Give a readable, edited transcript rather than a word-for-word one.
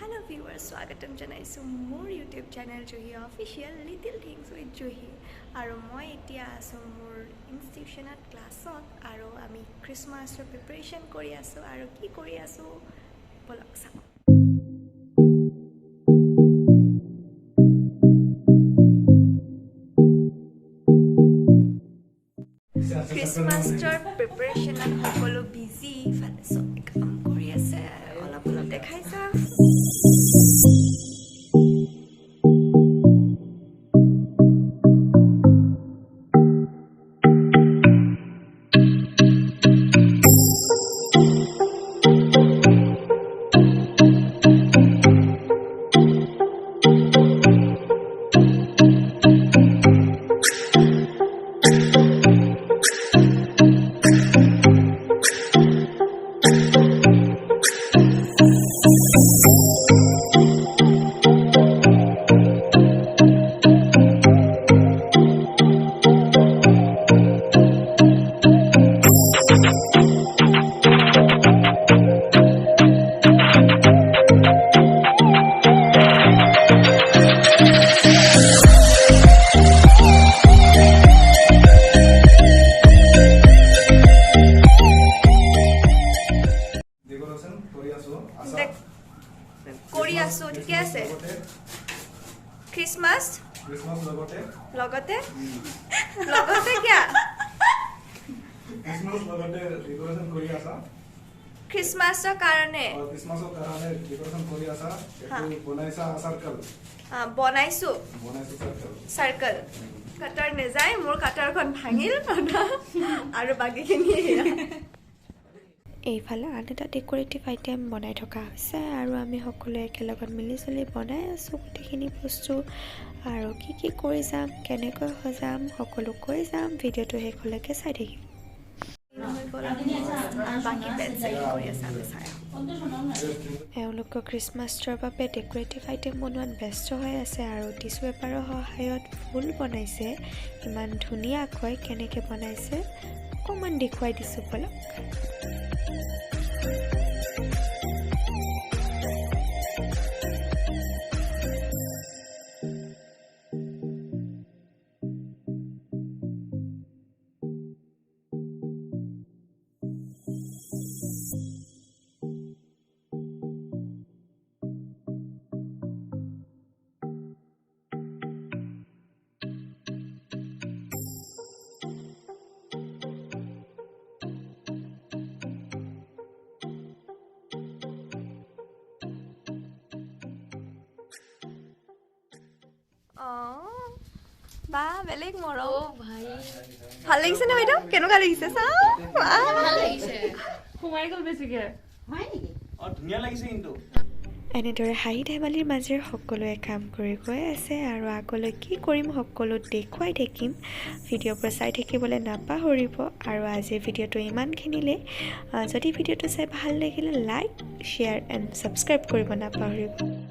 Hello viewers, স্বাগতম জনাইছো মোৰ YouTube channel Johi official little things with Johi আৰু মই এতিয়া আছো মোৰ ইনষ্টিটিউচনত ক্লাছত আৰু আমি ক্ৰিসমাছৰ প্ৰিপাৰেচন কৰি আছো আৰু কি কৰি আছো বলক চাও ক্ৰিসমাছৰ প্ৰিপাৰেচনত সকলো বিজি ফালে সব কাম কৰি আছে অলপ অলপ দেখাইছা কৰি আছো ঠিক আছে ক্ৰিসমাছ লগতে কিয়া ক্ৰিসমাছ লগতে ডেকোৰেশন কৰি আছা ক্ৰিসমাছৰ কাৰণে ডেকোৰেশন কৰি আছা এটো বনাইছা সাৰ্কেল বনাইছো সাৰ্কেল কাটাৰ নে যায় মোৰ কাটাৰখন ভাঙিল আৰু বাকিখিনি এইফালে আন এটা ডেকোৰেটিভ আইটেম বনাই থকা হৈছে আৰু আমি সকলোৱে একেলগত মিলি জুলি বনাই আছোঁ গোটেইখিনি বস্তু আৰু কি কৰি যাম কেনেকৈ সজাম সকলো কৈ যাম ভিডিঅ'টো শেষলৈকে চাই থাকিম এওঁলোকৰ ক্ৰিসমাছৰ বাবে ডেকোৰেটিভ আইটেম বনোৱাত ব্যস্ত হৈ আছে আৰু টিছু পেপাৰৰ সহায়ত ফুল বনাইছে ইমান ধুনীয়াকৈ কেনেকৈ বনাইছে অকণমান দেখুৱাই দিছোঁ বলক বা বেলেগ মৰম ভাই ভাল লাগিছে না বাইদেউ কেনেকুৱা লাগিছে চাও ভাল লাগিছে সোমাই গল বেছিকে হয় নেকি ধুনীয়া লাগিছে কিন্তু এনেদৰে হাঁহি ধেমালিৰ মাজেৰে সকলোৱে কাম কৰি গৈ আছে আৰু আগলৈ কি কৰিম সকলো দেখুৱাই থাকিম ভিডিঅ'ৰ পৰা চাই থাকিবলৈ নাপাহৰিব আৰু আজিৰ ভিডিঅ'টো ইমানখিনিলে যদি ভিডিঅ'টো চাই ভাল লাগিলে লাইক শ্বেয়াৰ এণ্ড ছাবস্ক্ৰাইব কৰিব নাপাহৰিব